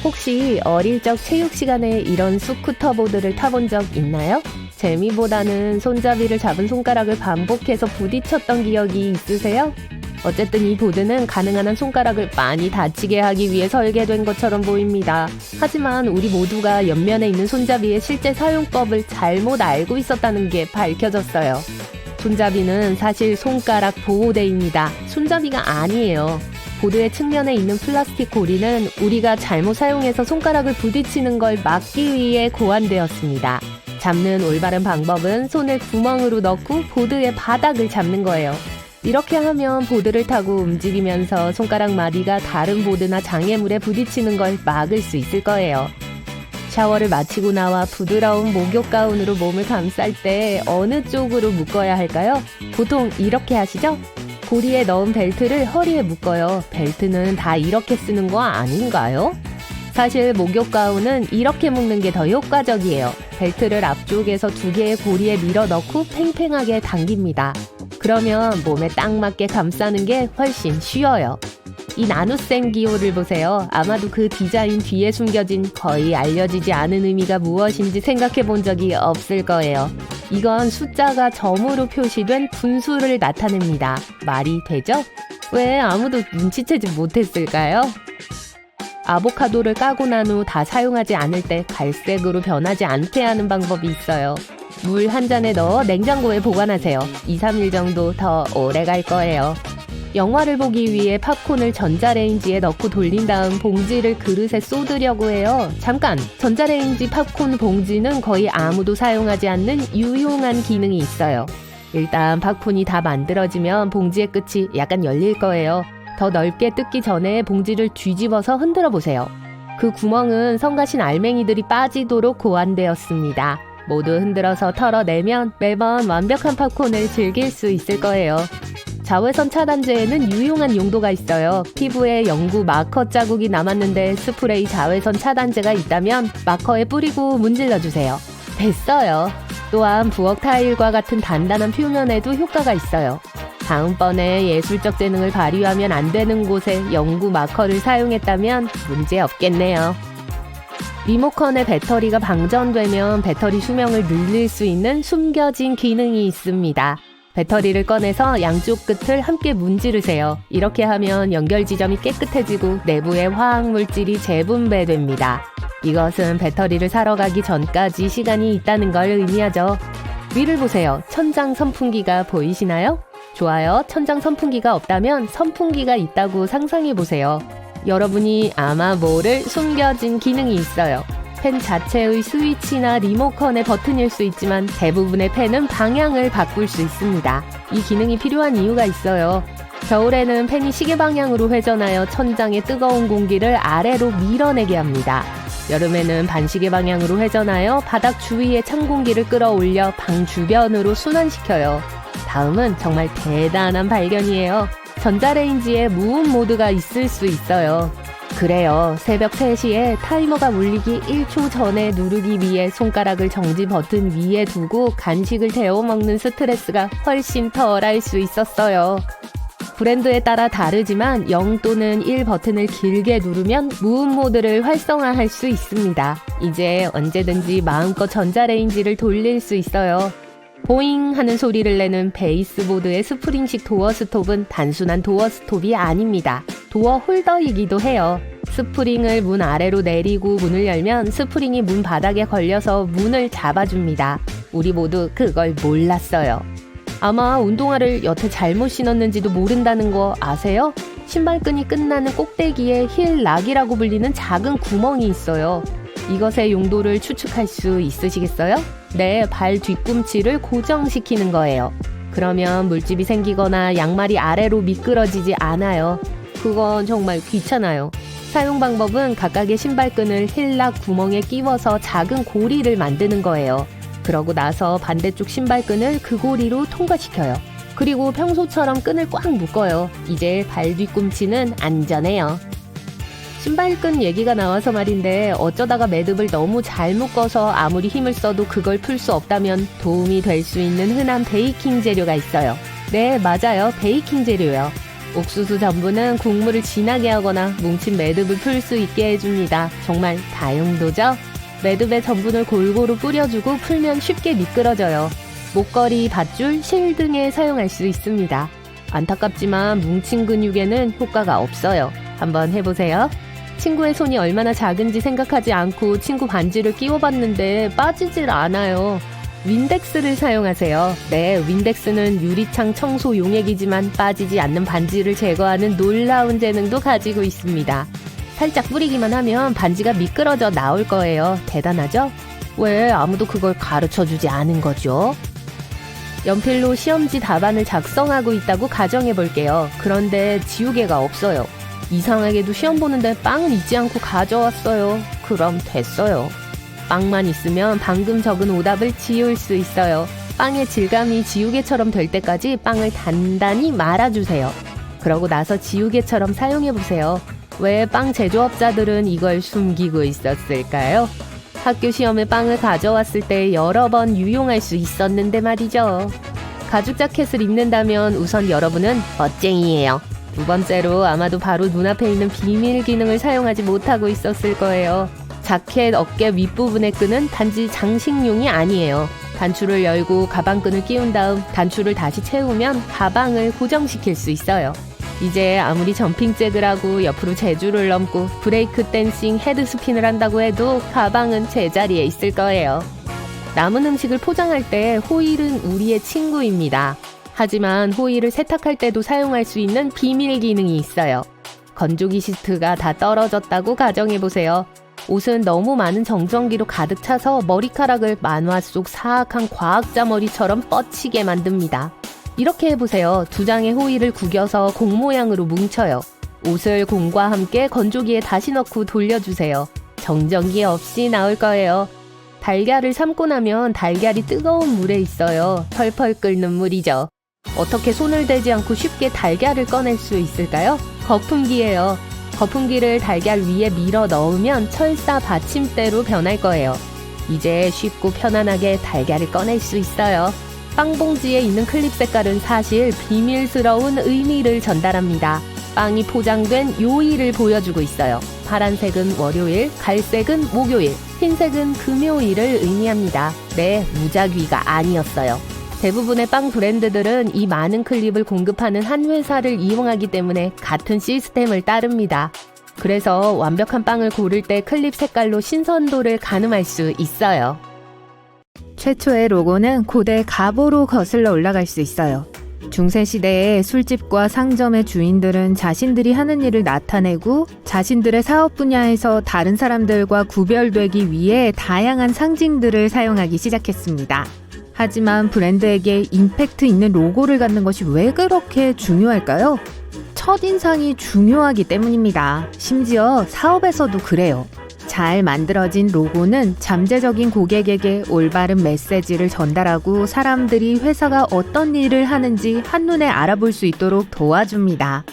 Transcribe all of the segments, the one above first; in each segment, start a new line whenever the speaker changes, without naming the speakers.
혹시 어릴 적 체육 시간에 이런 스쿠터 보드를 타본 적 있나요? 재미보다는 손잡이를 잡은 손가락을 반복해서 부딪혔던 기억이 있으세요? 어쨌든 이 보드는 가능한 한 손가락을 많이 다치게 하기 위해 설계된 것처럼 보입니다. 하지만 우리 모두가 옆면에 있는 손잡이의 실제 사용법을 잘못 알고 있었다는 게 밝혀졌어요. 손잡이는 사실 손가락 보호대입니다. 손잡이가 아니에요. 보드의 측면에 있는 플라스틱 고리는 우리가 잘못 사용해서 손가락을 부딪히는 걸 막기 위해 고안되었습니다. 잡는 올바른 방법은 손을 구멍으로 넣고 보드의 바닥을 잡는 거예요. 이렇게 하면 보드를 타고 움직이면서 손가락 마디가 다른 보드나 장애물에 부딪히는 걸 막을 수 있을 거예요. 샤워를 마치고 나와 부드러운 목욕 가운으로 몸을 감쌀 때 어느 쪽으로 묶어야 할까요? 보통 이렇게 하시죠? 고리에 넣은 벨트를 허리에 묶어요. 벨트는 다 이렇게 쓰는 거 아닌가요? 사실 목욕 가운은 이렇게 묶는 게 더 효과적이에요. 벨트를 앞쪽에서 2개의 고리에 밀어 넣고 팽팽하게 당깁니다. 그러면 몸에 딱 맞게 감싸는 게 훨씬 쉬워요. 이 나눗셈 기호를 보세요. 아마도 그 디자인 뒤에 숨겨진 거의 알려지지 않은 의미가 무엇인지 생각해 본 적이 없을 거예요. 이건 숫자가 점으로 표시된 분수를 나타냅니다. 말이 되죠? 왜 아무도 눈치채지 못했을까요? 아보카도를 까고 난 후 다 사용하지 않을 때 갈색으로 변하지 않게 하는 방법이 있어요. 물 한 잔에 넣어 냉장고에 보관하세요. 2-3일 정도 더 오래 갈 거예요. 영화를 보기 위해 팝콘을 전자레인지에 넣고 돌린 다음 봉지를 그릇에 쏟으려고 해요. 잠깐! 전자레인지 팝콘 봉지는 거의 아무도 사용하지 않는 유용한 기능이 있어요. 일단 팝콘이 다 만들어지면 봉지의 끝이 약간 열릴 거예요. 더 넓게 뜯기 전에 봉지를 뒤집어서 흔들어 보세요. 그 구멍은 성가신 알맹이들이 빠지도록 고안되었습니다. 모두 흔들어서 털어내면 매번 완벽한 팝콘을 즐길 수 있을 거예요. 자외선 차단제에는 유용한 용도가 있어요. 피부에 영구 마커 자국이 남았는데 스프레이 자외선 차단제가 있다면 마커에 뿌리고 문질러주세요. 됐어요. 또한 부엌 타일과 같은 단단한 표면에도 효과가 있어요. 다음번에 예술적 재능을 발휘하면 안 되는 곳에 영구 마커를 사용했다면 문제 없겠네요. 리모컨의 배터리가 방전되면 배터리 수명을 늘릴 수 있는 숨겨진 기능이 있습니다. 배터리를 꺼내서 양쪽 끝을 함께 문지르세요. 이렇게 하면 연결 지점이 깨끗해지고 내부의 화학물질이 재분배됩니다. 이것은 배터리를 사러 가기 전까지 시간이 있다는 걸 의미하죠. 위를 보세요. 천장 선풍기가 보이시나요? 좋아요. 천장 선풍기가 없다면 선풍기가 있다고 상상해 보세요. 여러분이 아마 모를 숨겨진 기능이 있어요. 팬 자체의 스위치나 리모컨의 버튼일 수 있지만 대부분의 팬은 방향을 바꿀 수 있습니다. 이 기능이 필요한 이유가 있어요. 겨울에는 팬이 시계 방향으로 회전하여 천장의 뜨거운 공기를 아래로 밀어내게 합니다. 여름에는 반시계 방향으로 회전하여 바닥 주위의 찬 공기를 끌어올려 방 주변으로 순환시켜요. 다음은 정말 대단한 발견이에요. 전자레인지에 무음 모드가 있을 수 있어요. 그래요. 새벽 3시에 타이머가 울리기 1초 전에 누르기 위해 손가락을 정지 버튼 위에 두고 간식을 데워 먹는 스트레스가 훨씬 덜할 수 있었어요. 브랜드에 따라 다르지만 0 또는 1 버튼을 길게 누르면 무음 모드를 활성화할 수 있습니다. 이제 언제든지 마음껏 전자레인지를 돌릴 수 있어요. 보잉 하는 소리를 내는 베이스보드의 스프링식 도어 스톱은 단순한 도어 스톱이 아닙니다. 도어 홀더이기도 해요. 스프링을 문 아래로 내리고 문을 열면 스프링이 문 바닥에 걸려서 문을 잡아줍니다. 우리 모두 그걸 몰랐어요. 아마 운동화를 여태 잘못 신었는지도 모른다는 거 아세요? 신발끈이 끝나는 꼭대기에 힐락이라고 불리는 작은 구멍이 있어요. 이것의 용도를 추측할 수 있으시겠어요? 네, 발 뒤꿈치를 고정시키는 거예요. 그러면 물집이 생기거나 양말이 아래로 미끄러지지 않아요. 그건 정말 귀찮아요. 사용 방법은 각각의 신발끈을 힐락 구멍에 끼워서 작은 고리를 만드는 거예요. 그러고 나서 반대쪽 신발끈을 그 고리로 통과시켜요. 그리고 평소처럼 끈을 꽉 묶어요. 이제 발 뒤꿈치는 안전해요. 신발끈 얘기가 나와서 말인데 어쩌다가 매듭을 너무 잘 묶어서 아무리 힘을 써도 그걸 풀 수 없다면 도움이 될 수 있는 흔한 베이킹 재료가 있어요. 네, 맞아요. 베이킹 재료요. 옥수수 전분은 국물을 진하게 하거나 뭉친 매듭을 풀 수 있게 해줍니다. 정말 다용도죠? 매듭에 전분을 골고루 뿌려주고 풀면 쉽게 미끄러져요. 목걸이, 밧줄, 실 등에 사용할 수 있습니다. 안타깝지만 뭉친 근육에는 효과가 없어요. 한번 해보세요. 친구의 손이 얼마나 작은지 생각하지 않고 친구 반지를 끼워봤는데 빠지질 않아요. 윈덱스를 사용하세요. 네, 윈덱스는 유리창 청소 용액이지만 빠지지 않는 반지를 제거하는 놀라운 재능도 가지고 있습니다. 살짝 뿌리기만 하면 반지가 미끄러져 나올 거예요. 대단하죠? 왜 아무도 그걸 가르쳐주지 않은 거죠? 연필로 시험지 답안을 작성하고 있다고 가정해 볼게요. 그런데 지우개가 없어요. 이상하게도 시험 보는데 빵은 잊지 않고 가져왔어요. 그럼 됐어요. 빵만 있으면 방금 적은 오답을 지울 수 있어요. 빵의 질감이 지우개처럼 될 때까지 빵을 단단히 말아주세요. 그러고 나서 지우개처럼 사용해보세요. 왜 빵 제조업자들은 이걸 숨기고 있었을까요? 학교 시험에 빵을 가져왔을 때 여러 번 유용할 수 있었는데 말이죠. 가죽 자켓을 입는다면 우선 여러분은 멋쟁이에요. 두 번째로 아마도 바로 눈앞에 있는 비밀 기능을 사용하지 못하고 있었을 거예요. 자켓 어깨 윗부분의 끈은 단지 장식용이 아니에요. 단추를 열고 가방끈을 끼운 다음 단추를 다시 채우면 가방을 고정시킬 수 있어요. 이제 아무리 점핑 잭을 하고 옆으로 제주를 넘고 브레이크 댄싱 헤드스핀을 한다고 해도 가방은 제자리에 있을 거예요. 남은 음식을 포장할 때 호일은 우리의 친구입니다. 하지만 호일을 세탁할 때도 사용할 수 있는 비밀 기능이 있어요. 건조기 시트가 다 떨어졌다고 가정해보세요. 옷은 너무 많은 정전기로 가득 차서 머리카락을 만화 속 사악한 과학자 머리처럼 뻗치게 만듭니다. 이렇게 해보세요. 두 장의 호일을 구겨서 공 모양으로 뭉쳐요. 옷을 공과 함께 건조기에 다시 넣고 돌려주세요. 정전기 없이 나올 거예요. 달걀을 삶고 나면 달걀이 뜨거운 물에 있어요. 펄펄 끓는 물이죠. 어떻게 손을 대지 않고 쉽게 달걀을 꺼낼 수 있을까요? 거품기예요. 거품기를 달걀 위에 밀어 넣으면 철사 받침대로 변할 거예요. 이제 쉽고 편안하게 달걀을 꺼낼 수 있어요. 빵봉지에 있는 클립 색깔은 사실 비밀스러운 의미를 전달합니다. 빵이 포장된 요일을 보여주고 있어요. 파란색은 월요일, 갈색은 목요일, 흰색은 금요일을 의미합니다. 네, 무작위가 아니었어요. 대부분의 빵 브랜드들은 이 많은 클립을 공급하는 한 회사를 이용하기 때문에 같은 시스템을 따릅니다. 그래서 완벽한 빵을 고를 때 클립 색깔로 신선도를 가늠할 수 있어요. 최초의 로고는 고대 가보로 거슬러 올라갈 수 있어요. 중세시대의 술집과 상점의 주인들은 자신들이 하는 일을 나타내고 자신들의 사업 분야에서 다른 사람들과 구별되기 위해 다양한 상징들을 사용하기 시작했습니다. 하지만 브랜드에게 임팩트 있는 로고를 갖는 것이 왜 그렇게 중요할까요? 첫인상이 중요하기 때문입니다. 심지어 사업에서도 그래요. 잘 만들어진 로고는 잠재적인 고객에게 올바른 메시지를 전달하고 사람들이 회사가 어떤 일을 하는지 한눈에 알아볼 수 있도록 도와줍니다.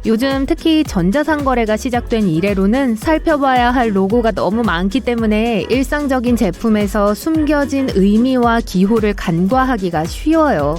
요즘 특히 전자상거래가 시작된 이래로는 살펴봐야 할 로고가 너무 많기 때문에 일상적인 제품에서 숨겨진 의미와 기호를 간과하기가 쉬워요.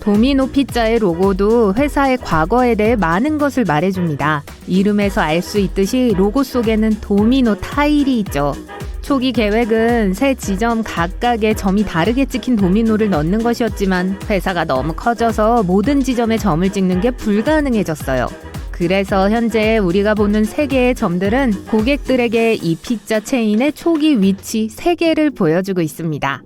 도미노 피자의 로고도 회사의 과거에 대해 많은 것을 말해줍니다. 이름에서 알 수 있듯이 로고 속에는 도미노 타일이 있죠. 초기 계획은 세 지점 각각의 점이 다르게 찍힌 도미노를 넣는 것이었지만 회사가 너무 커져서 모든 지점에 점을 찍는 게 불가능해졌어요. 그래서 현재 우리가 보는 3개의 점들은 고객들에게 이 피자 체인의 초기 위치 3개를 보여주고 있습니다.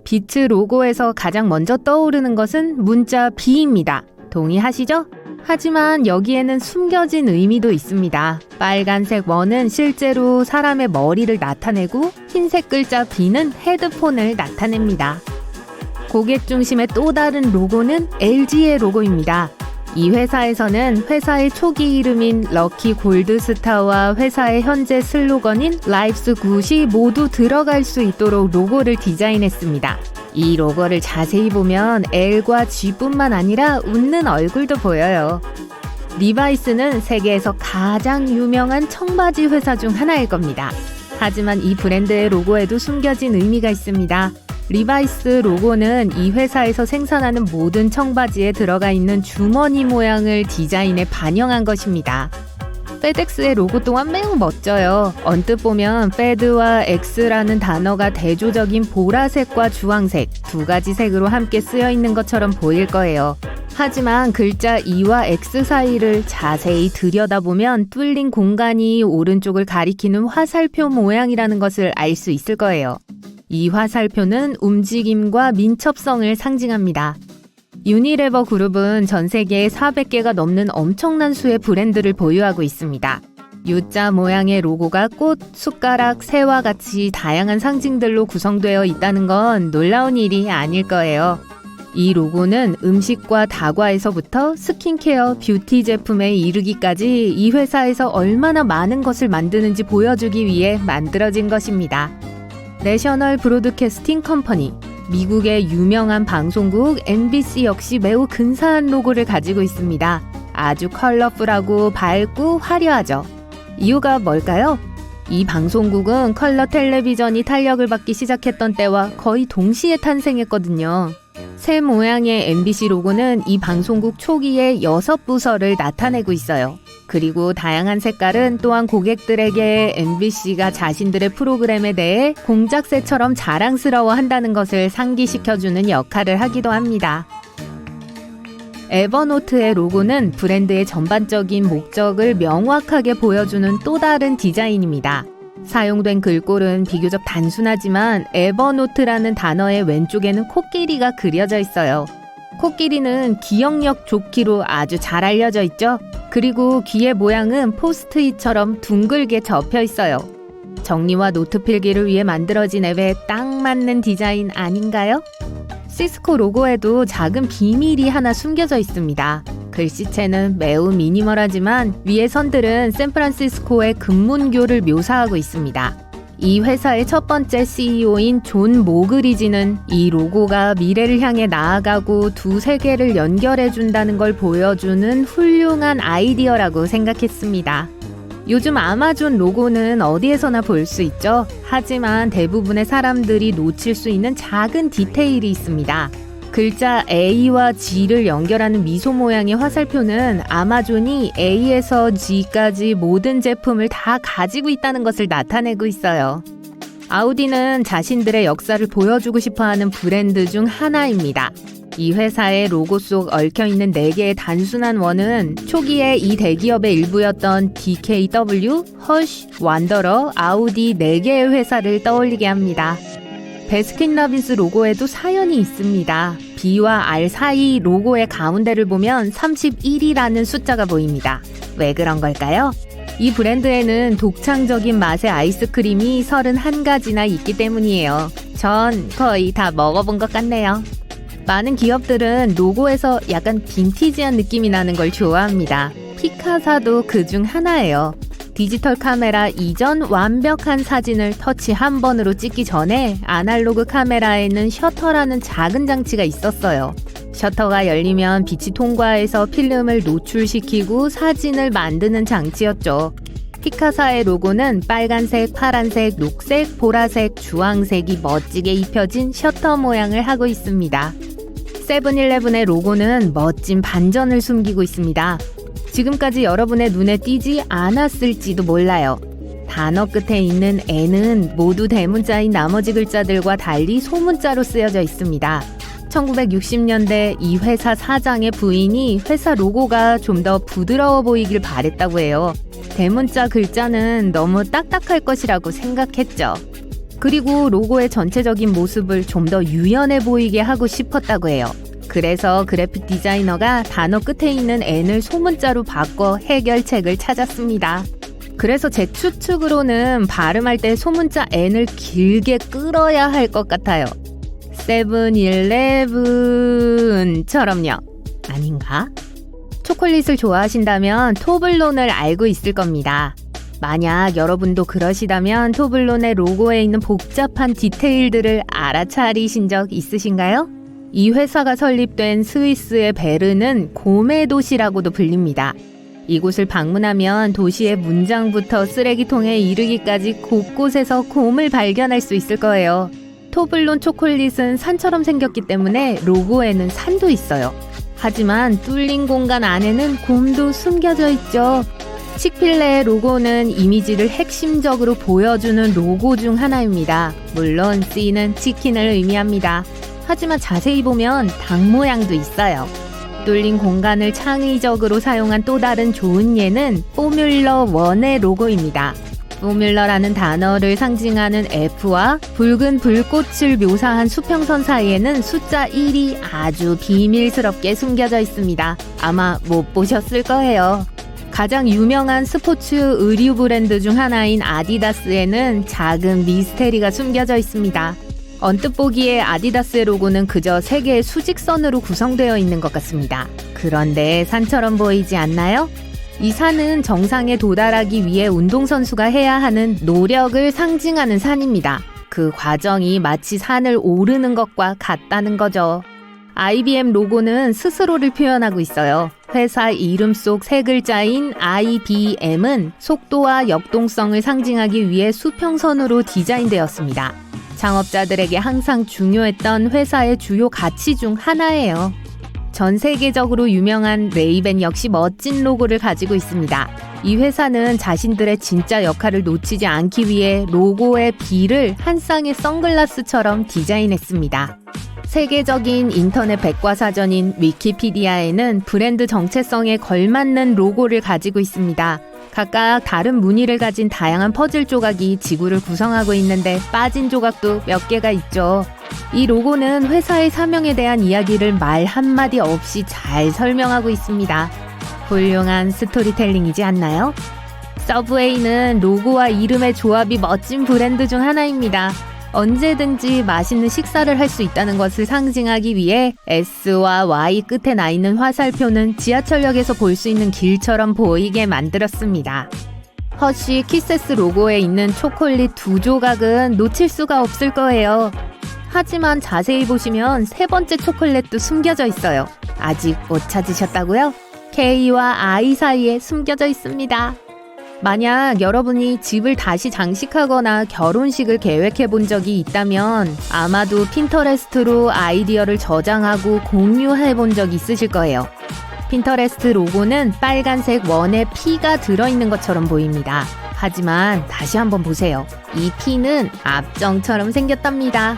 비트 로고에서 가장 먼저 떠오르는 것은 문자 B입니다. 동의하시죠? 하지만 여기에는 숨겨진 의미도 있습니다. 빨간색 원은 실제로 사람의 머리를 나타내고 흰색 글자 B는 헤드폰을 나타냅니다. 고객 중심의 또 다른 로고는 LG의 로고입니다. 이 회사에서는 회사의 초기 이름인 럭키 골드스타와 회사의 현재 슬로건인 Life's Good이 모두 들어갈 수 있도록 로고를 디자인했습니다. 이 로고를 자세히 보면 L과 G뿐만 아니라 웃는 얼굴도 보여요. 리바이스는 세계에서 가장 유명한 청바지 회사 중 하나일 겁니다. 하지만 이 브랜드의 로고에도 숨겨진 의미가 있습니다. 리바이스 로고는 이 회사에서 생산하는 모든 청바지에 들어가 있는 주머니 모양을 디자인에 반영한 것입니다. 페덱스의 로고 또한 매우 멋져요. 언뜻 보면 페드와 X라는 단어가 대조적인 보라색과 주황색 두 가지 색으로 함께 쓰여 있는 것처럼 보일 거예요. 하지만 글자 E와 X 사이를 자세히 들여다보면 뚫린 공간이 오른쪽을 가리키는 화살표 모양이라는 것을 알 수 있을 거예요. 이 화살표는 움직임과 민첩성을 상징합니다. 유니레버 그룹은 전 세계에 400개가 넘는 엄청난 수의 브랜드를 보유하고 있습니다. U자 모양의 로고가 꽃, 숟가락, 새와 같이 다양한 상징들로 구성되어 있다는 건 놀라운 일이 아닐 거예요. 이 로고는 음식과 다과에서부터 스킨케어, 뷰티 제품에 이르기까지 이 회사에서 얼마나 많은 것을 만드는지 보여주기 위해 만들어진 것입니다. 내셔널 브로드캐스팅 컴퍼니, 미국의 유명한 방송국 MBC 역시 매우 근사한 로고를 가지고 있습니다. 아주 컬러풀하고 밝고 화려하죠. 이유가 뭘까요? 이 방송국은 컬러 텔레비전이 탄력을 받기 시작했던 때와 거의 동시에 탄생했거든요. 새 모양의 MBC 로고는 이 방송국 초기의 6부서를 나타내고 있어요. 그리고 다양한 색깔은 또한 고객들에게 MBC가 자신들의 프로그램에 대해 공작새처럼 자랑스러워 한다는 것을 상기시켜주는 역할을 하기도 합니다. 에버노트의 로고는 브랜드의 전반적인 목적을 명확하게 보여주는 또 다른 디자인입니다. 사용된 글꼴은 비교적 단순하지만 에버노트라는 단어의 왼쪽에는 코끼리가 그려져 있어요. 코끼리는 기억력 좋기로 아주 잘 알려져 있죠. 그리고 귀의 모양은 포스트잇처럼 둥글게 접혀 있어요. 정리와 노트 필기를 위해 만들어진 앱에 딱 맞는 디자인 아닌가요? 시스코 로고에도 작은 비밀이 하나 숨겨져 있습니다. 글씨체는 매우 미니멀하지만 위의 선들은 샌프란시스코의 금문교를 묘사하고 있습니다. 이 회사의 첫 번째 CEO인 존 모그리지는 이 로고가 미래를 향해 나아가고 두 세계를 연결해준다는 걸 보여주는 훌륭한 아이디어라고 생각했습니다. 요즘 아마존 로고는 어디에서나 볼 수 있죠. 하지만 대부분의 사람들이 놓칠 수 있는 작은 디테일이 있습니다. 글자 A와 G를 연결하는 미소 모양의 화살표는 아마존이 A에서 G까지 모든 제품을 다 가지고 있다는 것을 나타내고 있어요. 아우디는 자신들의 역사를 보여주고 싶어하는 브랜드 중 하나입니다. 이 회사의 로고 속 얽혀있는 4개의 단순한 원은 초기에 이 대기업의 일부였던 DKW, 허쉬, 완더러, 아우디 4개의 회사를 떠올리게 합니다. 베스킨라빈스 로고에도 사연이 있습니다. B와 R 사이 로고의 가운데를 보면 31이라는 숫자가 보입니다. 왜 그런 걸까요? 이 브랜드에는 독창적인 맛의 아이스크림이 31가지나 있기 때문이에요. 전 거의 다 먹어본 것 같네요. 많은 기업들은 로고에서 약간 빈티지한 느낌이 나는 걸 좋아합니다. 피카사도 그중 하나예요. 디지털 카메라 이전 완벽한 사진을 터치 한 번으로 찍기 전에 아날로그 카메라에는 셔터라는 작은 장치가 있었어요. 셔터가 열리면 빛이 통과해서 필름을 노출시키고 사진을 만드는 장치였죠. 피카사의 로고는 빨간색, 파란색, 녹색, 보라색, 주황색이 멋지게 입혀진 셔터 모양을 하고 있습니다. 세븐일레븐의 로고는 멋진 반전을 숨기고 있습니다. 지금까지 여러분의 눈에 띄지 않았을지도 몰라요. 단어 끝에 있는 N은 모두 대문자인 나머지 글자들과 달리 소문자로 쓰여져 있습니다. 1960년대 이 회사 사장의 부인이 회사 로고가 좀 더 부드러워 보이길 바랬다고 해요. 대문자 글자는 너무 딱딱할 것이라고 생각했죠. 그리고 로고의 전체적인 모습을 좀 더 유연해 보이게 하고 싶었다고 해요. 그래서 그래픽 디자이너가 단어 끝에 있는 N을 소문자로 바꿔 해결책을 찾았습니다. 그래서 제 추측으로는 발음할 때 소문자 N을 길게 끌어야 할 것 같아요. 세븐일레븐처럼요. 아닌가? 초콜릿을 좋아하신다면 토블론을 알고 있을 겁니다. 만약 여러분도 그러시다면 토블론의 로고에 있는 복잡한 디테일들을 알아차리신 적 있으신가요? 이 회사가 설립된 스위스의 베른은 곰의 도시라고도 불립니다. 이곳을 방문하면 도시의 문장부터 쓰레기통에 이르기까지 곳곳에서 곰을 발견할 수 있을 거예요. 토블론 초콜릿은 산처럼 생겼기 때문에 로고에는 산도 있어요. 하지만 뚫린 공간 안에는 곰도 숨겨져 있죠. 칙필레의 로고는 이미지를 핵심적으로 보여주는 로고 중 하나입니다. 물론 C는 치킨을 의미합니다. 하지만 자세히 보면 닭 모양도 있어요. 뚫린 공간을 창의적으로 사용한 또 다른 좋은 예는 포뮬러 1의 로고입니다. 포뮬러라는 단어를 상징하는 F와 붉은 불꽃을 묘사한 수평선 사이에는 숫자 1이 아주 비밀스럽게 숨겨져 있습니다. 아마 못 보셨을 거예요. 가장 유명한 스포츠 의류 브랜드 중 하나인 아디다스에는 작은 미스테리가 숨겨져 있습니다. 언뜻 보기에 아디다스의 로고는 그저 세 개의 수직선으로 구성되어 있는 것 같습니다. 그런데 산처럼 보이지 않나요? 이 산은 정상에 도달하기 위해 운동선수가 해야 하는 노력을 상징하는 산입니다. 그 과정이 마치 산을 오르는 것과 같다는 거죠. IBM 로고는 스스로를 표현하고 있어요. 회사 이름 속 세 글자인 IBM은 속도와 역동성을 상징하기 위해 수평선으로 디자인되었습니다. 창업자들에게 항상 중요했던 회사의 주요 가치 중 하나예요. 전 세계적으로 유명한 레이벤 역시 멋진 로고를 가지고 있습니다. 이 회사는 자신들의 진짜 역할을 놓치지 않기 위해 로고의 B를 한 쌍의 선글라스처럼 디자인했습니다. 세계적인 인터넷 백과사전인 위키피디아에는 브랜드 정체성에 걸맞는 로고를 가지고 있습니다. 각각 다른 무늬를 가진 다양한 퍼즐 조각이 지구를 구성하고 있는데 빠진 조각도 몇 개가 있죠. 이 로고는 회사의 사명에 대한 이야기를 말 한마디 없이 잘 설명하고 있습니다. 훌륭한 스토리텔링이지 않나요? 서브웨이는 로고와 이름의 조합이 멋진 브랜드 중 하나입니다. 언제든지 맛있는 식사를 할 수 있다는 것을 상징하기 위해 S와 Y 끝에 나 있는 화살표는 지하철역에서 볼 수 있는 길처럼 보이게 만들었습니다. 허쉬 키세스 로고에 있는 초콜릿 2조각은 놓칠 수가 없을 거예요. 하지만 자세히 보시면 세 번째 초콜릿도 숨겨져 있어요. 아직 못 찾으셨다고요? K와 I 사이에 숨겨져 있습니다. 만약 여러분이 집을 다시 장식하거나 결혼식을 계획해 본 적이 있다면 아마도 핀터레스트로 아이디어를 저장하고 공유해 본 적이 있으실 거예요. 핀터레스트 로고는 빨간색 원에 P가 들어있는 것처럼 보입니다. 하지만 다시 한번 보세요. 이 P는 압정처럼 생겼답니다.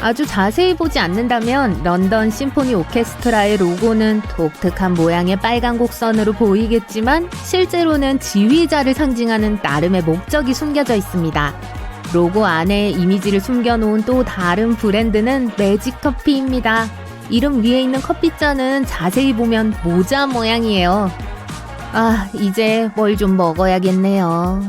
아주 자세히 보지 않는다면 런던 심포니 오케스트라의 로고는 독특한 모양의 빨간 곡선으로 보이겠지만 실제로는 지휘자를 상징하는 나름의 목적이 숨겨져 있습니다. 로고 안에 이미지를 숨겨놓은 또 다른 브랜드는 매직커피입니다. 이름 위에 있는 커피잔은 자세히 보면 모자 모양이에요. 이제 뭘 좀 먹어야겠네요.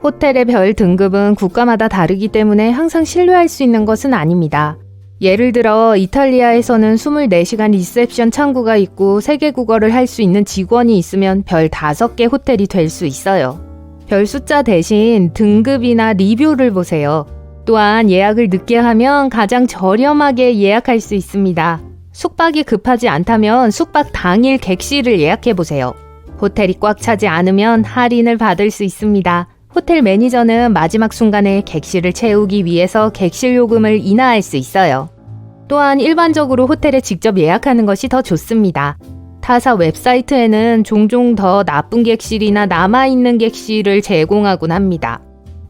호텔의 별 등급은 국가마다 다르기 때문에 항상 신뢰할 수 있는 것은 아닙니다. 예를 들어 이탈리아에서는 24시간 리셉션 창구가 있고 세계 국어를 할 수 있는 직원이 있으면 별 5개 호텔이 될 수 있어요. 별 숫자 대신 등급이나 리뷰를 보세요. 또한 예약을 늦게 하면 가장 저렴하게 예약할 수 있습니다. 숙박이 급하지 않다면 숙박 당일 객실을 예약해보세요. 호텔이 꽉 차지 않으면 할인을 받을 수 있습니다. 호텔 매니저는 마지막 순간에 객실을 채우기 위해서 객실 요금을 인하할 수 있어요. 또한 일반적으로 호텔에 직접 예약하는 것이 더 좋습니다. 타사 웹사이트에는 종종 더 나쁜 객실이나 남아있는 객실을 제공하곤 합니다.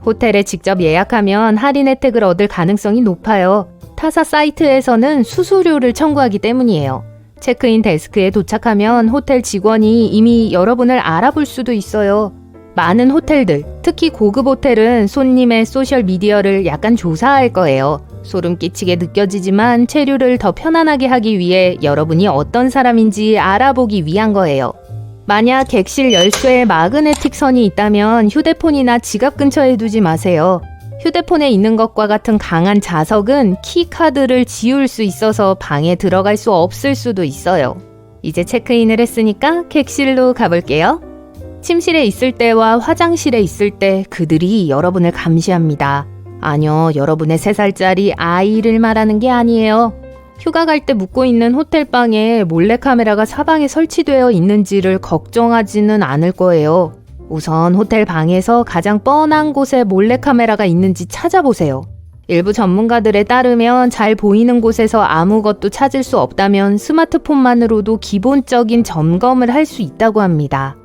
호텔에 직접 예약하면 할인 혜택을 얻을 가능성이 높아요. 타사 사이트에서는 수수료를 청구하기 때문이에요. 체크인 데스크에 도착하면 호텔 직원이 이미 여러분을 알아볼 수도 있어요. 많은 호텔들, 특히 고급 호텔은 손님의 소셜미디어를 약간 조사할 거예요. 소름 끼치게 느껴지지만 체류를 더 편안하게 하기 위해 여러분이 어떤 사람인지 알아보기 위한 거예요. 만약 객실 열쇠에 마그네틱 선이 있다면 휴대폰이나 지갑 근처에 두지 마세요. 휴대폰에 있는 것과 같은 강한 자석은 키카드를 지울 수 있어서 방에 들어갈 수 없을 수도 있어요. 이제 체크인을 했으니까 객실로 가볼게요. 침실에 있을 때와 화장실에 있을 때 그들이 여러분을 감시합니다. 아니요, 여러분의 3살짜리 아이를 말하는 게 아니에요. 휴가 갈 때 묵고 있는 호텔방에 몰래카메라가 사방에 설치되어 있는지를 걱정하지는 않을 거예요. 우선 호텔 방에서 가장 뻔한 곳에 몰래카메라가 있는지 찾아보세요. 일부 전문가들에 따르면 잘 보이는 곳에서 아무것도 찾을 수 없다면 스마트폰만으로도 기본적인 점검을 할 수 있다고 합니다.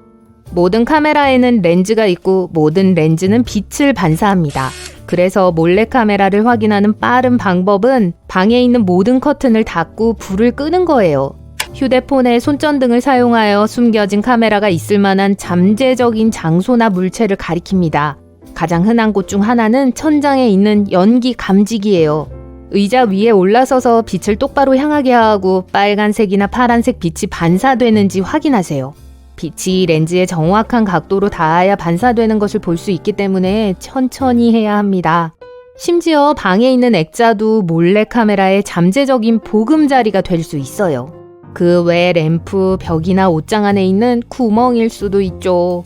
모든 카메라에는 렌즈가 있고 모든 렌즈는 빛을 반사합니다. 그래서 몰래카메라를 확인하는 빠른 방법은 방에 있는 모든 커튼을 닫고 불을 끄는 거예요. 휴대폰에 손전등을 사용하여 숨겨진 카메라가 있을 만한 잠재적인 장소나 물체를 가리킵니다. 가장 흔한 곳 중 하나는 천장에 있는 연기 감지기예요. 의자 위에 올라서서 빛을 똑바로 향하게 하고 빨간색이나 파란색 빛이 반사되는지 확인하세요. 빛이 렌즈의 정확한 각도로 닿아야 반사되는 것을 볼 수 있기 때문에 천천히 해야 합니다. 심지어 방에 있는 액자도 몰래카메라의 잠재적인 보금자리가 될 수 있어요. 그 외 램프, 벽이나 옷장 안에 있는 구멍일 수도 있죠.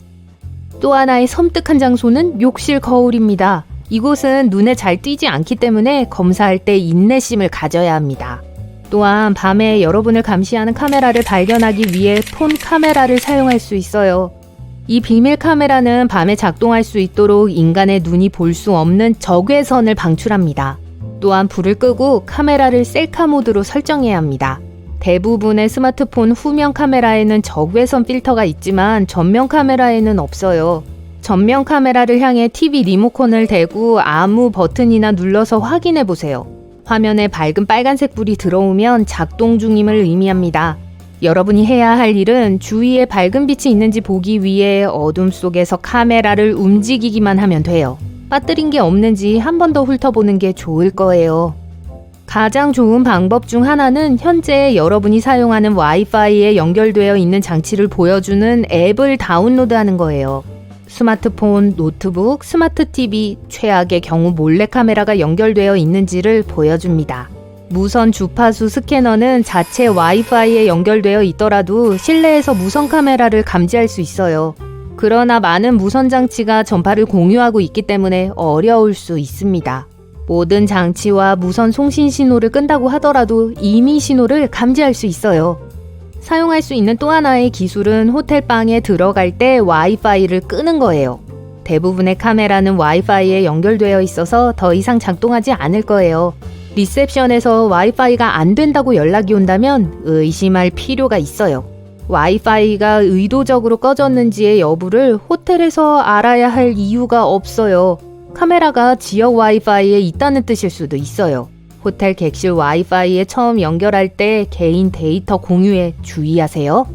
또 하나의 섬뜩한 장소는 욕실 거울입니다. 이곳은 눈에 잘 띄지 않기 때문에 검사할 때 인내심을 가져야 합니다. 또한 밤에 여러분을 감시하는 카메라를 발견하기 위해 폰 카메라를 사용할 수 있어요. 이 비밀 카메라는 밤에 작동할 수 있도록 인간의 눈이 볼 수 없는 적외선을 방출합니다. 또한 불을 끄고 카메라를 셀카 모드로 설정해야 합니다. 대부분의 스마트폰 후면 카메라에는 적외선 필터가 있지만 전면 카메라에는 없어요. 전면 카메라를 향해 TV 리모컨을 대고 아무 버튼이나 눌러서 확인해 보세요. 화면에 밝은 빨간색 불이 들어오면 작동 중임을 의미합니다. 여러분이 해야 할 일은 주위에 밝은 빛이 있는지 보기 위해 어둠 속에서 카메라를 움직이기만 하면 돼요. 빠뜨린 게 없는지 한 번 더 훑어보는 게 좋을 거예요. 가장 좋은 방법 중 하나는 현재 여러분이 사용하는 와이파이에 연결되어 있는 장치를 보여주는 앱을 다운로드하는 거예요. 스마트폰, 노트북, 스마트 TV, 최악의 경우 몰래카메라가 연결되어 있는지를 보여줍니다. 무선 주파수 스캐너는 자체 와이파이에 연결되어 있더라도 실내에서 무선 카메라를 감지할 수 있어요. 그러나 많은 무선 장치가 전파를 공유하고 있기 때문에 어려울 수 있습니다. 모든 장치와 무선 송신 신호를 끈다고 하더라도 이미 신호를 감지할 수 있어요. 사용할 수 있는 또 하나의 기술은 호텔방에 들어갈 때 와이파이를 끄는 거예요. 대부분의 카메라는 와이파이에 연결되어 있어서 더 이상 작동하지 않을 거예요. 리셉션에서 와이파이가 안 된다고 연락이 온다면 의심할 필요가 있어요. 와이파이가 의도적으로 꺼졌는지의 여부를 호텔에서 알아야 할 이유가 없어요. 카메라가 지역 와이파이에 있다는 뜻일 수도 있어요. 호텔 객실 와이파이에 처음 연결할 때 개인 데이터 공유에 주의하세요.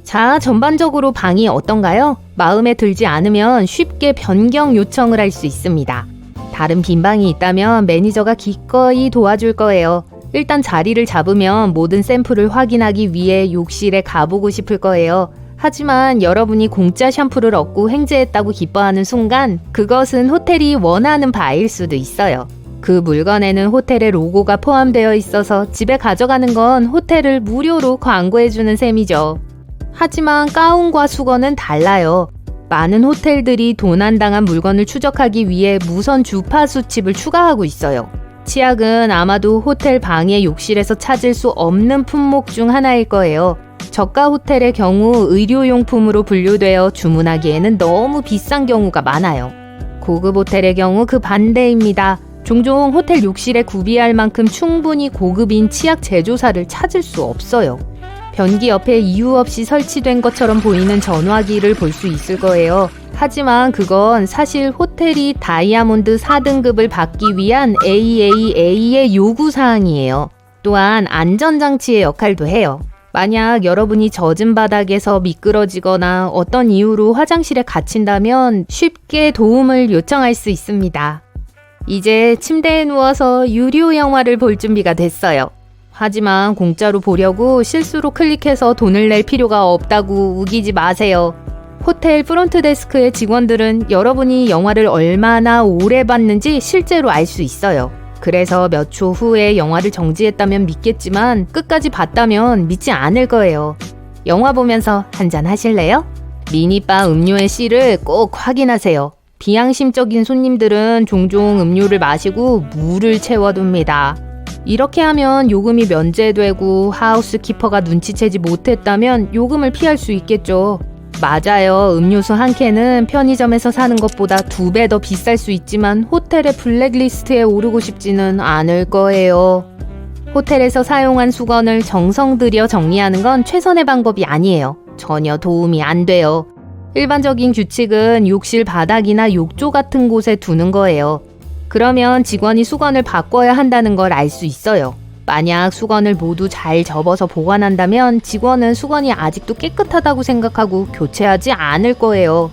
자, 전반적으로 방이 어떤가요? 마음에 들지 않으면 쉽게 변경 요청을 할 수 있습니다. 다른 빈 방이 있다면 매니저가 기꺼이 도와줄 거예요. 일단 자리를 잡으면 모든 샘플을 확인하기 위해 욕실에 가보고 싶을 거예요. 하지만 여러분이 공짜 샴푸를 얻고 횡재했다고 기뻐하는 순간 그것은 호텔이 원하는 바일 수도 있어요. 그 물건에는 호텔의 로고가 포함되어 있어서 집에 가져가는 건 호텔을 무료로 광고해주는 셈이죠. 하지만 가운과 수건은 달라요. 많은 호텔들이 도난당한 물건을 추적하기 위해 무선 주파수 칩을 추가하고 있어요. 치약은 아마도 호텔 방의 욕실에서 찾을 수 없는 품목 중 하나일 거예요. 저가 호텔의 경우 의료용품으로 분류되어 주문하기에는 너무 비싼 경우가 많아요. 고급 호텔의 경우 그 반대입니다. 종종 호텔 욕실에 구비할 만큼 충분히 고급인 치약 제조사를 찾을 수 없어요. 변기 옆에 이유 없이 설치된 것처럼 보이는 전화기를 볼 수 있을 거예요. 하지만 그건 사실 호텔이 다이아몬드 4등급을 받기 위한 AAA의 요구사항이에요. 또한 안전장치의 역할도 해요. 만약 여러분이 젖은 바닥에서 미끄러지거나 어떤 이유로 화장실에 갇힌다면 쉽게 도움을 요청할 수 있습니다. 이제 침대에 누워서 유료 영화를 볼 준비가 됐어요. 하지만 공짜로 보려고 실수로 클릭해서 돈을 낼 필요가 없다고 우기지 마세요. 호텔 프론트 데스크의 직원들은 여러분이 영화를 얼마나 오래 봤는지 실제로 알 수 있어요. 그래서 몇 초 후에 영화를 정지했다면 믿겠지만 끝까지 봤다면 믿지 않을 거예요. 영화 보면서 한잔 하실래요? 미니바 음료의 씨를 꼭 확인하세요. 비양심적인 손님들은 종종 음료를 마시고 물을 채워둡니다. 이렇게 하면 요금이 면제되고 하우스키퍼가 눈치채지 못했다면 요금을 피할 수 있겠죠. 맞아요. 음료수 한 캔은 편의점에서 사는 것보다 2배 더 비쌀 수 있지만 호텔의 블랙리스트에 오르고 싶지는 않을 거예요. 호텔에서 사용한 수건을 정성 들여 정리하는 건 최선의 방법이 아니에요. 전혀 도움이 안 돼요. 일반적인 규칙은 욕실 바닥이나 욕조 같은 곳에 두는 거예요. 그러면 직원이 수건을 바꿔야 한다는 걸 알 수 있어요. 만약 수건을 모두 잘 접어서 보관한다면 직원은 수건이 아직도 깨끗하다고 생각하고 교체하지 않을 거예요.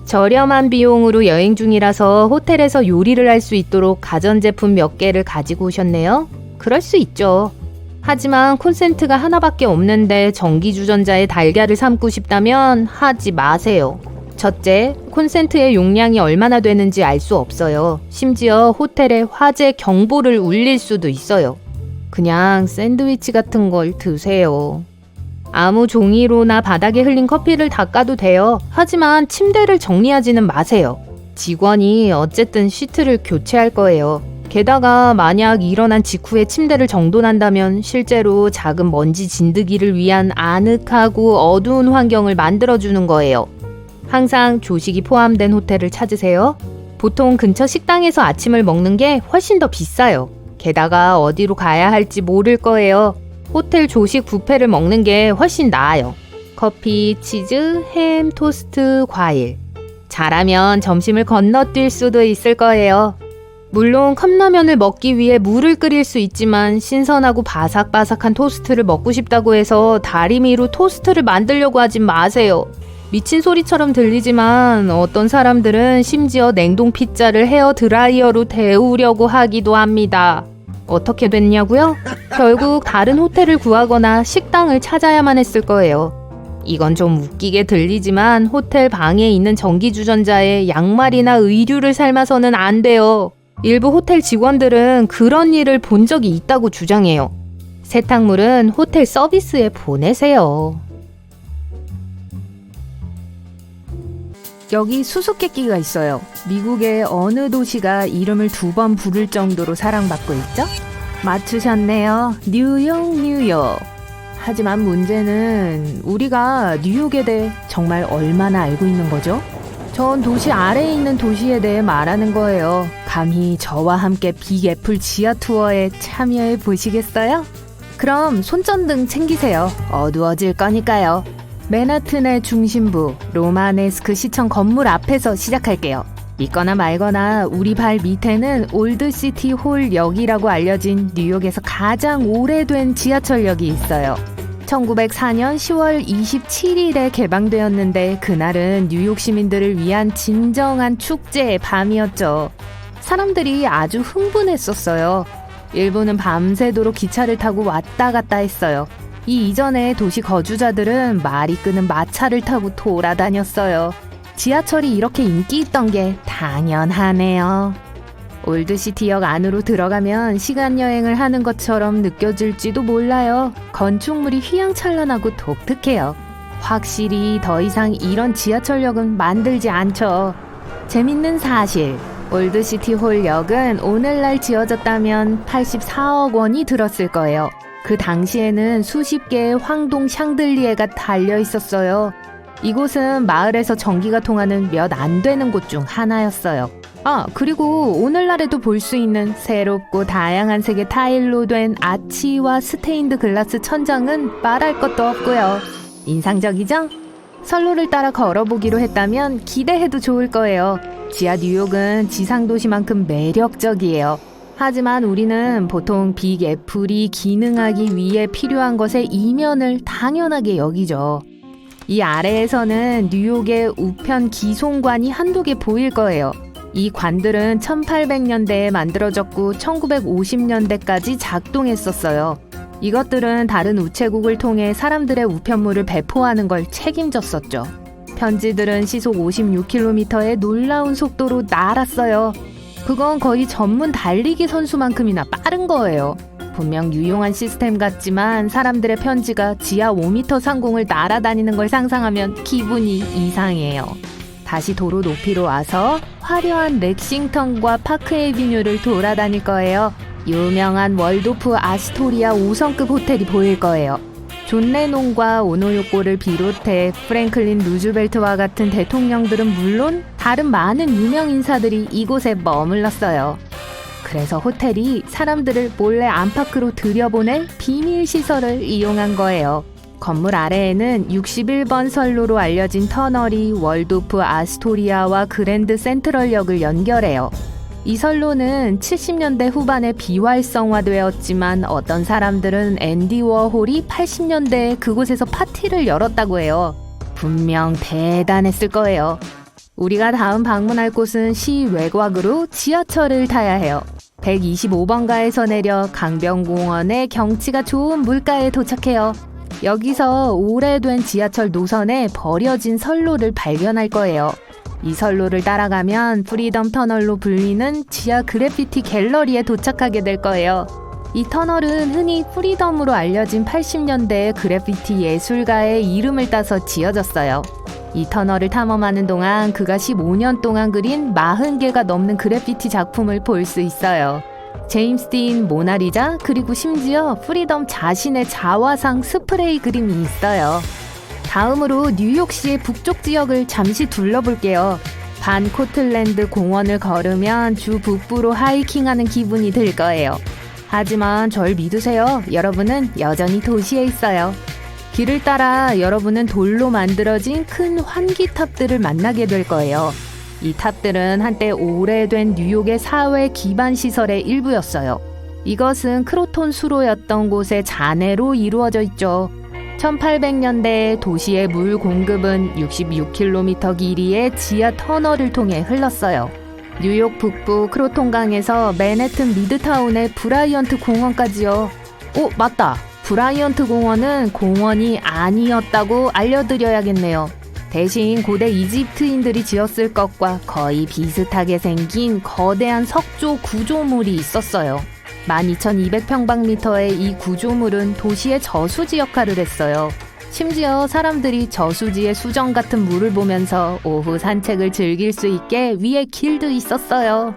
저렴한 비용으로 여행 중이라서 호텔에서 요리를 할 수 있도록 가전제품 몇 개를 가지고 오셨네요. 그럴 수 있죠. 하지만 콘센트가 하나밖에 없는데 전기주전자에 달걀을 삶고 싶다면 하지 마세요. 첫째, 콘센트의 용량이 얼마나 되는지 알 수 없어요. 심지어 호텔에 화재 경보를 울릴 수도 있어요. 그냥 샌드위치 같은 걸 드세요. 아무 종이로나 바닥에 흘린 커피를 닦아도 돼요. 하지만 침대를 정리하지는 마세요. 직원이 어쨌든 시트를 교체할 거예요. 게다가 만약 일어난 직후에 침대를 정돈한다면 실제로 작은 먼지 진드기를 위한 아늑하고 어두운 환경을 만들어주는 거예요. 항상 조식이 포함된 호텔을 찾으세요. 보통 근처 식당에서 아침을 먹는 게 훨씬 더 비싸요. 게다가 어디로 가야 할지 모를 거예요. 호텔 조식 뷔페를 먹는 게 훨씬 나아요. 커피, 치즈, 햄, 토스트, 과일. 잘하면 점심을 건너뛸 수도 있을 거예요. 물론 컵라면을 먹기 위해 물을 끓일 수 있지만 신선하고 바삭바삭한 토스트를 먹고 싶다고 해서 다리미로 토스트를 만들려고 하진 마세요. 미친 소리처럼 들리지만 어떤 사람들은 심지어 냉동 피자를 헤어 드라이어로 데우려고 하기도 합니다. 어떻게 됐냐고요? 결국 다른 호텔을 구하거나 식당을 찾아야만 했을 거예요. 이건 좀 웃기게 들리지만 호텔 방에 있는 전기주전자에 양말이나 의류를 삶아서는 안 돼요. 일부 호텔 직원들은 그런 일을 본 적이 있다고 주장해요. 세탁물은 호텔 서비스에 보내세요. 여기 수수께끼가 있어요. 미국의 어느 도시가 이름을 2번 부를 정도로 사랑받고 있죠? 맞추셨네요. 뉴욕, 뉴욕. 하지만 문제는 우리가 뉴욕에 대해 정말 얼마나 알고 있는 거죠? 전 도시 아래에 있는 도시에 대해 말하는 거예요. 감히 저와 함께 빅애플 지하 투어에 참여해 보시겠어요? 그럼 손전등 챙기세요. 어두워질 거니까요. 맨하튼의 중심부 로마네스크 시청 건물 앞에서 시작할게요. 믿거나 말거나 우리 발 밑에는 올드시티 홀역이라고 알려진 뉴욕에서 가장 오래된 지하철역이 있어요. 1904년 10월 27일에 개방되었는데 그날은 뉴욕 시민들을 위한 진정한 축제의 밤이었죠. 사람들이 아주 흥분했었어요. 일부는 밤새도록 기차를 타고 왔다 갔다 했어요. 이 이전에 도시 거주자들은 말이 끄는 마차를 타고 돌아다녔어요. 지하철이 이렇게 인기 있던 게 당연하네요. 올드시티역 안으로 들어가면 시간여행을 하는 것처럼 느껴질지도 몰라요. 건축물이 휘황찬란하고 독특해요. 확실히 더 이상 이런 지하철역은 만들지 않죠. 재밌는 사실, 올드시티 홀역은 오늘날 지어졌다면 84억 원이 들었을 거예요. 그 당시에는 수십 개의 황동 샹들리에가 달려 있었어요. 이곳은 마을에서 전기가 통하는 몇 안 되는 곳 중 하나였어요. 그리고 오늘날에도 볼 수 있는 새롭고 다양한 색의 타일로 된 아치와 스테인드 글라스 천장은 말할 것도 없고요. 인상적이죠? 선로를 따라 걸어보기로 했다면 기대해도 좋을 거예요. 지하 뉴욕은 지상 도시만큼 매력적이에요. 하지만 우리는 보통 빅애플이 기능하기 위해 필요한 것의 이면을 당연하게 여기죠. 이 아래에서는 뉴욕의 우편 기송관이 한두 개 보일 거예요. 이 관들은 1800년대에 만들어졌고 1950년대까지 작동했었어요. 이것들은 다른 우체국을 통해 사람들의 우편물을 배포하는 걸 책임졌었죠. 편지들은 시속 56km의 놀라운 속도로 날았어요. 그건 거의 전문 달리기 선수만큼이나 빠른 거예요. 분명 유용한 시스템 같지만 사람들의 편지가 지하 5m 상공을 날아다니는 걸 상상하면 기분이 이상해요. 다시 도로 높이로 와서 화려한 렉싱턴과 파크 에비뉴를 돌아다닐 거예요. 유명한 월도프 아스토리아 5성급 호텔이 보일 거예요. 존 레논과 오노요코를 비롯해 프랭클린 루즈벨트와 같은 대통령들은 물론 다른 많은 유명 인사들이 이곳에 머물렀어요. 그래서 호텔이 사람들을 몰래 안팎으로 들여보낼 비밀 시설을 이용한 거예요. 건물 아래에는 61번 선로로 알려진 터널이 월도프 아스토리아와 그랜드 센트럴역을 연결해요. 이 선로는 70년대 후반에 비활성화되었지만 어떤 사람들은 앤디 워홀이 80년대에 그곳에서 파티를 열었다고 해요. 분명 대단했을 거예요. 우리가 다음 방문할 곳은 시 외곽으로 지하철을 타야 해요. 125번가에서 내려 강변공원의 경치가 좋은 물가에 도착해요. 여기서 오래된 지하철 노선에 버려진 선로를 발견할 거예요. 이 선로를 따라가면 프리덤 터널로 불리는 지하 그래피티 갤러리에 도착하게 될 거예요. 이 터널은 흔히 프리덤으로 알려진 80년대의 그래피티 예술가의 이름을 따서 지어졌어요. 이 터널을 탐험하는 동안 그가 15년 동안 그린 40개가 넘는 그래피티 작품을 볼 수 있어요. 제임스 딘 모나리자, 그리고 심지어 프리덤 자신의 자화상 스프레이 그림이 있어요. 다음으로 뉴욕시의 북쪽 지역을 잠시 둘러볼게요. 반 코틀랜드 공원을 걸으면 주 북부로 하이킹하는 기분이 들 거예요. 하지만 절 믿으세요. 여러분은 여전히 도시에 있어요. 길을 따라 여러분은 돌로 만들어진 큰 환기탑들을 만나게 될 거예요. 이 탑들은 한때 오래된 뉴욕의 사회 기반 시설의 일부였어요. 이것은 크로톤 수로였던 곳의 잔해로 이루어져 있죠. 1800년대 도시의 물 공급은 66km 길이의 지하 터널을 통해 흘렀어요. 뉴욕 북부 크로톤강에서 맨해튼 미드타운의 브라이언트 공원까지요. 맞다. 브라이언트 공원은 공원이 아니었다고 알려드려야겠네요. 대신 고대 이집트인들이 지었을 것과 거의 비슷하게 생긴 거대한 석조 구조물이 있었어요. 12,200평방미터의 이 구조물은 도시의 저수지 역할을 했어요. 심지어 사람들이 저수지의 수정 같은 물을 보면서 오후 산책을 즐길 수 있게 위에 길도 있었어요.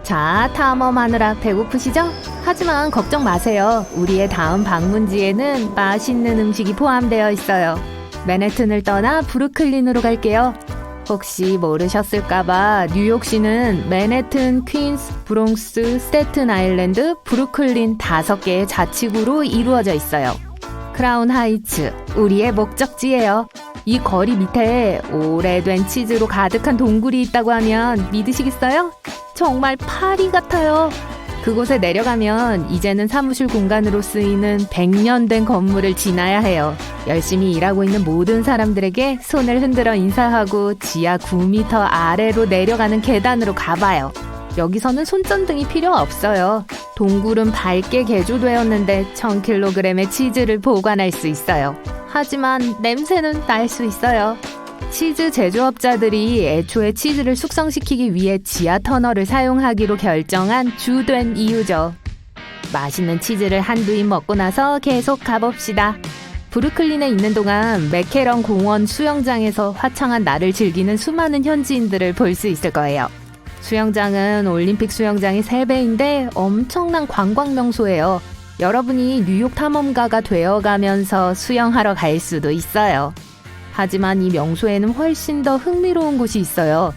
자, 탐험하느라 배고프시죠? 하지만 걱정 마세요. 우리의 다음 방문지에는 맛있는 음식이 포함되어 있어요. 맨해튼을 떠나 브루클린으로 갈게요. 혹시 모르셨을까봐 뉴욕시는 맨해튼, 퀸스, 브롱스, 스태튼 아일랜드, 브루클린 5개의 자치구로 이루어져 있어요. 크라운 하이츠, 우리의 목적지예요. 이 거리 밑에 오래된 치즈로 가득한 동굴이 있다고 하면 믿으시겠어요? 정말 파리 같아요. 그곳에 내려가면 이제는 사무실 공간으로 쓰이는 100년 된 건물을 지나야 해요. 열심히 일하고 있는 모든 사람들에게 손을 흔들어 인사하고 지하 9m 아래로 내려가는 계단으로 가봐요. 여기서는 손전등이 필요 없어요. 동굴은 밝게 개조되었는데 1000kg의 치즈를 보관할 수 있어요. 하지만 냄새는 날 수 있어요. 치즈 제조업자들이 애초에 치즈를 숙성시키기 위해 지하 터널을 사용하기로 결정한 주된 이유죠. 맛있는 치즈를 한두 입 먹고 나서 계속 가봅시다. 브루클린에 있는 동안 맥케런 공원 수영장에서 화창한 날을 즐기는 수많은 현지인들을 볼 수 있을 거예요. 수영장은 올림픽 수영장의 3배인데 엄청난 관광 명소예요. 여러분이 뉴욕 탐험가가 되어가면서 수영하러 갈 수도 있어요. 하지만 이 명소에는 훨씬 더 흥미로운 곳이 있어요.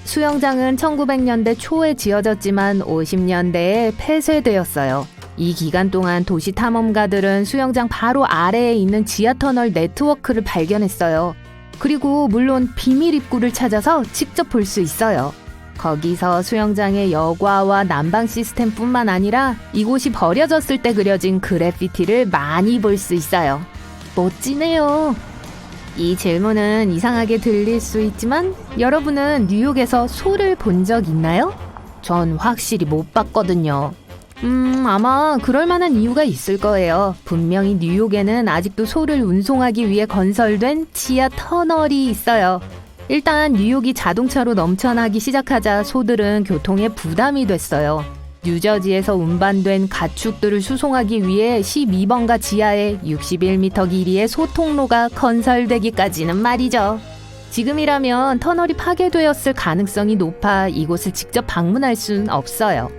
수영장은 1900년대 초에 지어졌지만 50년대에 폐쇄되었어요. 이 기간 동안 도시 탐험가들은 수영장 바로 아래에 있는 지하터널 네트워크를 발견했어요. 그리고 물론 비밀 입구를 찾아서 직접 볼 수 있어요. 거기서 수영장의 여과와 난방 시스템뿐만 아니라 이곳이 버려졌을 때 그려진 그래피티를 많이 볼 수 있어요. 멋지네요. 이 질문은 이상하게 들릴 수 있지만 여러분은 뉴욕에서 소를 본 적 있나요? 전 확실히 못 봤거든요. 아마 그럴 만한 이유가 있을 거예요. 분명히 뉴욕에는 아직도 소를 운송하기 위해 건설된 지하 터널이 있어요. 일단 뉴욕이 자동차로 넘쳐나기 시작하자 소들은 교통에 부담이 됐어요. 뉴저지에서 운반된 가축들을 수송하기 위해 12번가 지하에 61m 길이의 소통로가 건설되기까지는 말이죠. 지금이라면 터널이 파괴되었을 가능성이 높아 이곳을 직접 방문할 순 없어요.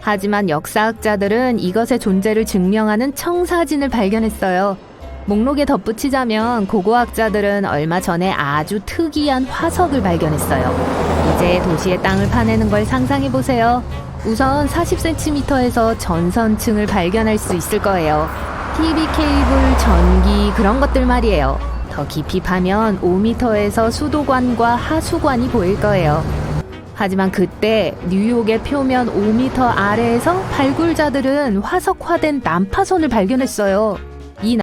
하지만 역사학자들은 이것의 존재를 증명하는 청사진을 발견했어요. 목록에 덧붙이자면 고고학자들은 얼마 전에 아주 특이한 화석을 발견했어요. 이제 도시의 땅을 파내는 걸 상상해보세요. 우선 40cm에서 전선층을 발견할 수 있을 거예요. TV 케이블, 전기 그런 것들 말이에요. 더 깊이 파면 5m에서 수도관과 하수관이 보일 거예요. 하지만 그때 뉴욕의 표면 5m 아래에서 발굴자들은 화석화된 난파선을 발견했어요. 이